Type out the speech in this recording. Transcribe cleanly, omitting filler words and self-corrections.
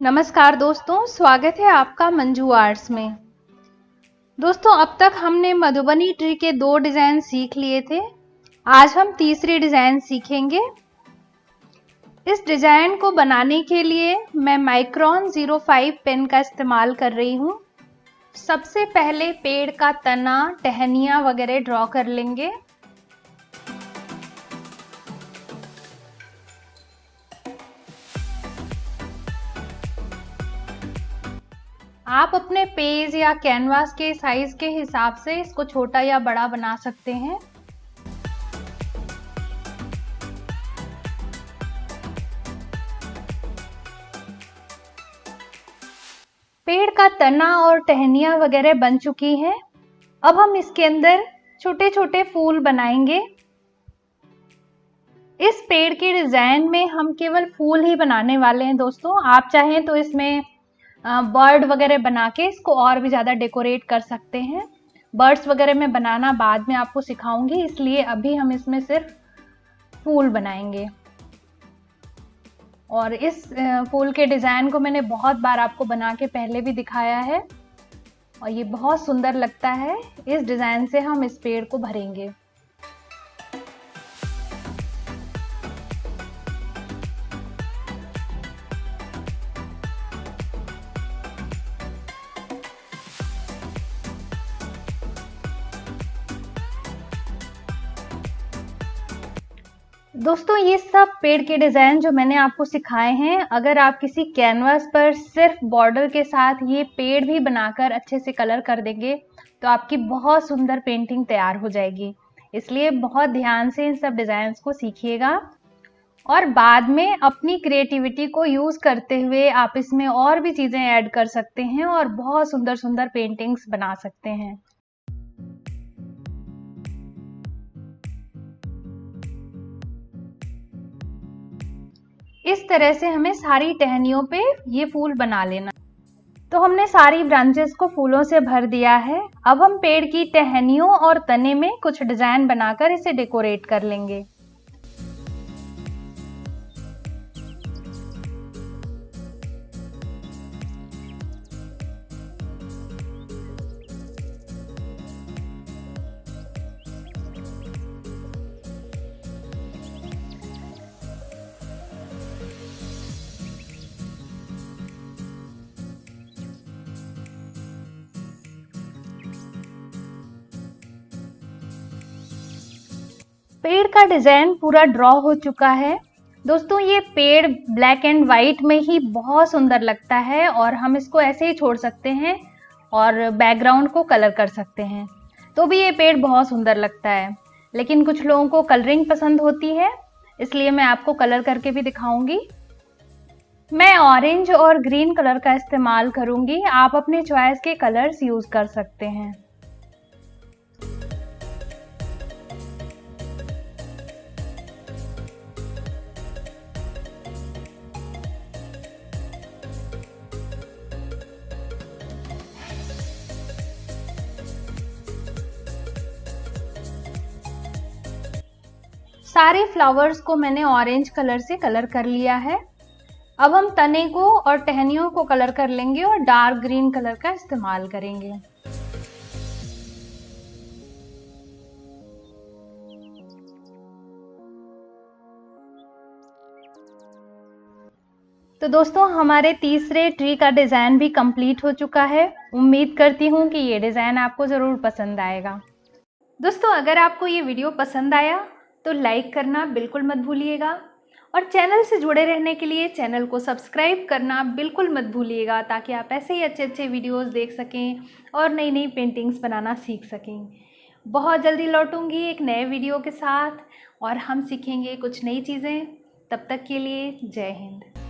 नमस्कार दोस्तों, स्वागत है आपका मंजू आर्ट्स में। दोस्तों, अब तक हमने मधुबनी ट्री के 2 डिजाइन सीख लिए थे। आज हम तीसरी डिजाइन सीखेंगे। इस डिजाइन को बनाने के लिए मैं माइक्रोन 05 पेन का इस्तेमाल कर रही हूँ। सबसे पहले पेड़ का तना, टहनियाँ वगैरह ड्रॉ कर लेंगे। आप अपने पेज या कैनवास के साइज के हिसाब से इसको छोटा या बड़ा बना सकते हैं। पेड़ का तना और टहनियाँ वगैरह बन चुकी हैं। अब हम इसके अंदर छोटे छोटे फूल बनाएंगे। इस पेड़ के डिजाइन में हम केवल फूल ही बनाने वाले हैं दोस्तों। आप चाहें तो इसमें बर्ड वगैरह बना के इसको और भी ज़्यादा डेकोरेट कर सकते हैं। बर्ड्स वगैरह में बनाना बाद में आपको सिखाऊंगी, इसलिए अभी हम इसमें सिर्फ फूल बनाएंगे। और इस फूल के डिज़ाइन को मैंने बहुत बार आपको बना के पहले भी दिखाया है और ये बहुत सुंदर लगता है। इस डिज़ाइन से हम इस पेड़ को भरेंगे। दोस्तों, ये सब पेड़ के डिज़ाइन जो मैंने आपको सिखाए हैं, अगर आप किसी कैनवास पर सिर्फ बॉर्डर के साथ ये पेड़ भी बनाकर अच्छे से कलर कर देंगे तो आपकी बहुत सुंदर पेंटिंग तैयार हो जाएगी। इसलिए बहुत ध्यान से इन सब डिज़ाइंस को सीखिएगा और बाद में अपनी क्रिएटिविटी को यूज़ करते हुए आप इसमें और भी चीज़ें ऐड कर सकते हैं और बहुत सुंदर सुंदर पेंटिंग्स बना सकते हैं। इस तरह से हमें सारी टहनियों पे ये फूल बना लेना। तो हमने सारी ब्रांचेस को फूलों से भर दिया है। अब हम पेड़ की टहनियों और तने में कुछ डिजाइन बनाकर इसे डेकोरेट कर लेंगे। पेड़ का डिजाइन पूरा ड्रॉ हो चुका है। दोस्तों, ये पेड़ ब्लैक एंड वाइट में ही बहुत सुंदर लगता है और हम इसको ऐसे ही छोड़ सकते हैं और बैकग्राउंड को कलर कर सकते हैं तो भी ये पेड़ बहुत सुंदर लगता है। लेकिन कुछ लोगों को कलरिंग पसंद होती है, इसलिए मैं आपको कलर करके भी दिखाऊंगी। मैं ऑरेंज और ग्रीन कलर का इस्तेमाल करूंगी। आप अपने चॉइस के कलर्स यूज कर सकते हैं। सारे फ्लावर्स को मैंने ऑरेंज कलर से कलर कर लिया है। अब हम तने को और टहनियों को कलर कर लेंगे और डार्क ग्रीन कलर का इस्तेमाल करेंगे। तो दोस्तों, हमारे तीसरे ट्री का डिजाइन भी कंप्लीट हो चुका है। उम्मीद करती हूँ कि ये डिजाइन आपको जरूर पसंद आएगा। दोस्तों, अगर आपको ये वीडियो पसंद आया तो लाइक करना बिल्कुल मत भूलिएगा और चैनल से जुड़े रहने के लिए चैनल को सब्सक्राइब करना बिल्कुल मत भूलिएगा, ताकि आप ऐसे ही अच्छे अच्छे वीडियोस देख सकें और नई नई पेंटिंग्स बनाना सीख सकें। बहुत जल्दी लौटूंगी एक नए वीडियो के साथ और हम सीखेंगे कुछ नई चीज़ें। तब तक के लिए जय हिंद।